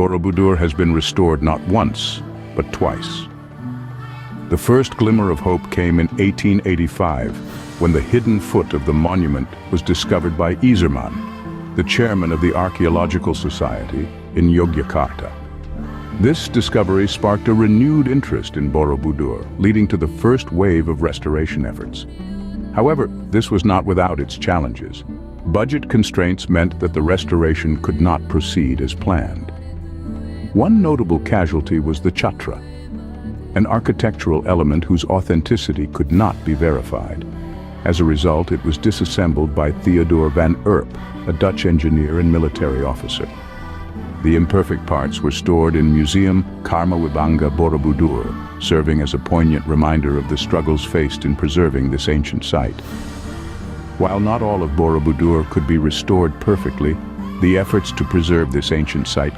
Borobudur has been restored not once, but twice. The first glimmer of hope came in 1885, when the hidden foot of the monument was discovered by Eisenman, the chairman of the Archaeological Society in Yogyakarta. This discovery sparked a renewed interest in Borobudur, leading to the first wave of restoration efforts. However, this was not without its challenges. Budget constraints meant that the restoration could not proceed as planned. One notable casualty was the chhatra, an architectural element whose authenticity could not be verified. As a result, it was disassembled by Theodore Van ERT, a Dutch engineer and military officer. The imperfect parts were stored in Museum Karmawibanga Borobudur, serving as a poignant reminder of the struggles faced in preserving this ancient site. While not all of Borobudur could be restored perfectly, the efforts to preserve this ancient site